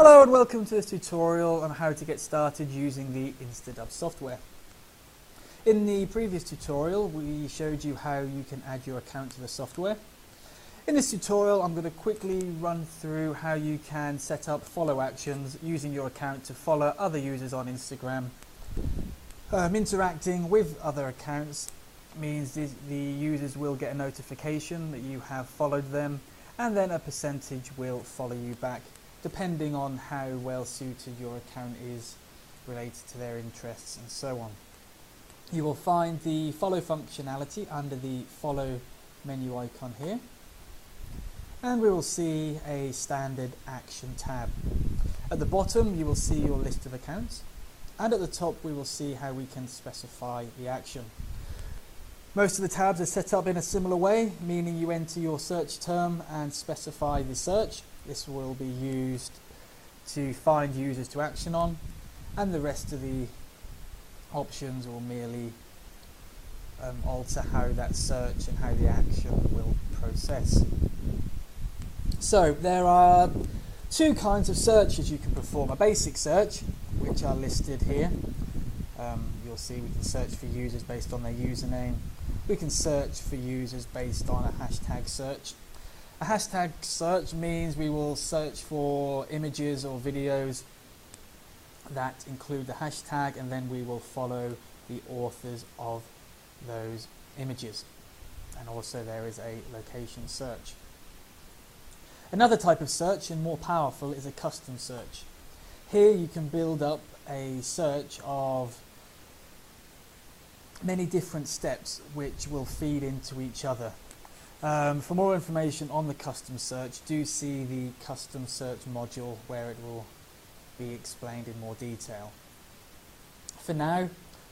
Hello and welcome to this tutorial on how to get started using the instadub software. In the previous tutorial we showed you how you can add your account to the software. In this tutorial I'm going to quickly run through how you can set up follow actions using your account to follow other users on Instagram. Interacting with other accounts means the users will get a notification that you have followed them, and then a percentage will follow you back, depending on how well suited your account is related to their interests and so on. You will find the follow functionality under the follow menu icon here, and we will see a standard action tab. At the bottom you will see your list of accounts, and at the top we will see how we can specify the action. Most of the tabs are set up in a similar way, meaning you enter your search term and specify the search. This will be used to find users to action on, and the rest of the options will merely alter how that search and how the action will process. So there are two kinds of searches you can perform. A basic search, which are listed here. You'll see we can search for users based on their username. We can search for users based on a hashtag search. A hashtag search means we will search for images or videos that include the hashtag, and then we will follow the authors of those images. And also there is a location search. Another type of search, and more powerful, is a custom search. Here you can build up a search of many different steps which will feed into each other. For more information on the custom search, do see the custom search module where it will be explained in more detail. For now,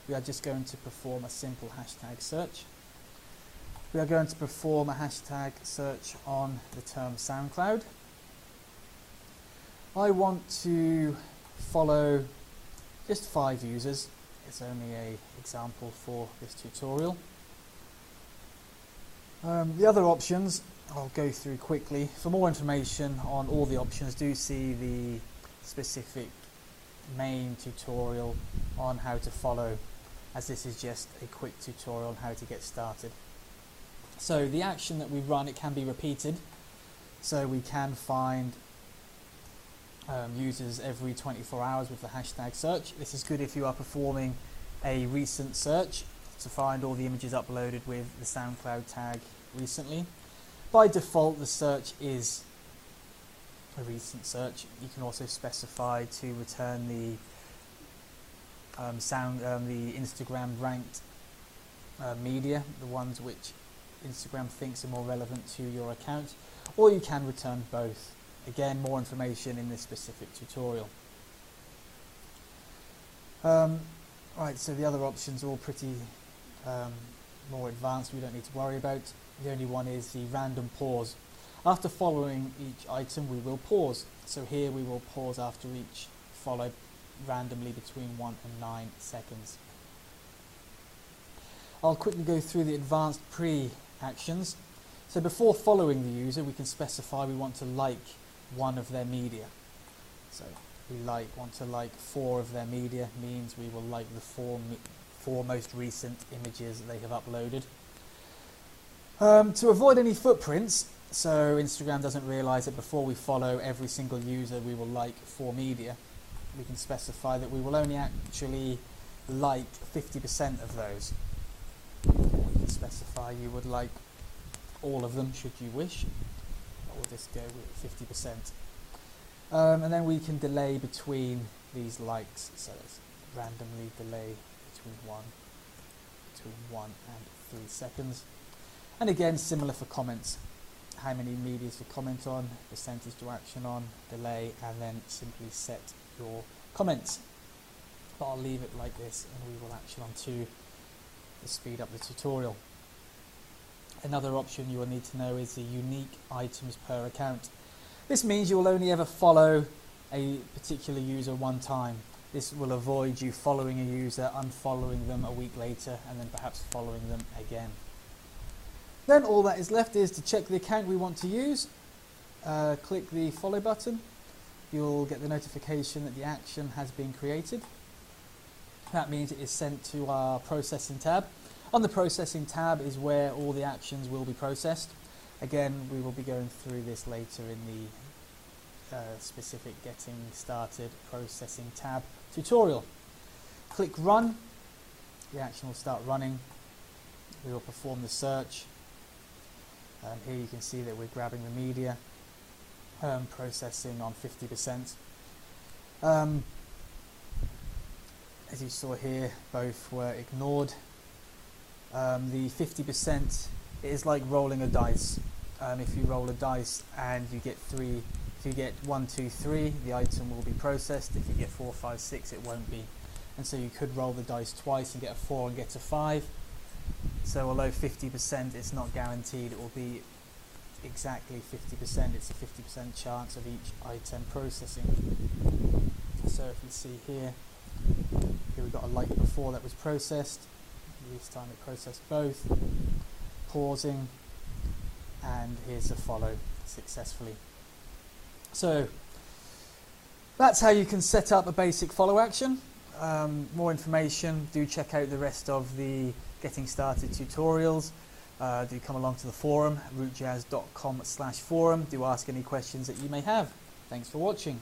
we are just going to perform a simple hashtag search. We are going to perform a hashtag search on the term SoundCloud. I want to follow just 5 users. It's only an example for this tutorial. The other options I'll go through quickly. For more information on all the options, do see the specific main tutorial on how to follow, as this is just a quick tutorial on how to get started. So the action that we run, it can be repeated, so we can find users every 24 hours with the hashtag search. This is good if you are performing a recent search to find all the images uploaded with the SoundCloud tag recently. By default the search is a recent search. You can also specify to return the the Instagram ranked media, the ones which Instagram thinks are more relevant to your account, or you can return both. Again, more information in this specific tutorial. Right, so the other options are all pretty more advanced, we don't need to worry about. The only one is the random pause. After following each item we will pause. So here we will pause after each follow randomly between 1 and 9 seconds. I'll quickly go through the advanced pre-actions. So before following the user we can specify we want to like one of their media. So we want to like 4 of their media, means we will like the 4 most recent images that they have uploaded. To avoid any footprints, so Instagram doesn't realise that before we follow every single user we will like 4 media, we can specify that we will only actually like 50% of those. We can specify you would like all of them should you wish, but we'll just go with 50%. And then we can delay between these likes, so let's randomly delay between 1 and 3 seconds. And again, similar for comments, how many medias to comment on, percentage to action on, delay, and then simply set your comments. But I'll leave it like this and we will action on 2 to speed up the tutorial. Another option you will need to know is the unique items per account. This means you will only ever follow a particular user one time. This will avoid you following a user, unfollowing them a week later, and then perhaps following them again. Then all that is left is to check the account we want to use. Click the follow button, you'll get the notification that the action has been created. That means it is sent to our processing tab. On the processing tab is where all the actions will be processed. Again, we will be going through this later in the specific getting started processing tab tutorial. Click run, the action will start running. We will perform the search. Here you can see that we're grabbing the media, processing on 50%. As you saw here, both were ignored. The 50% is like rolling a dice. If you roll a dice and you get 3, if you get 1, 2, 3, the item will be processed. If you get 4, 5, 6, it won't be. And so you could roll the dice twice and get a 4 and get a 5. So although 50% is not guaranteed, it will be exactly 50%. It's a 50% chance of each item processing. So if you see here we've got a like before that was processed. This time it processed both. Pausing, and here's a follow successfully. So that's how you can set up a basic follow action. More information, do check out the rest of the getting started tutorials. Do come along to the forum, rootjazz.com/forum. Do ask any questions that you may have. Thanks for watching.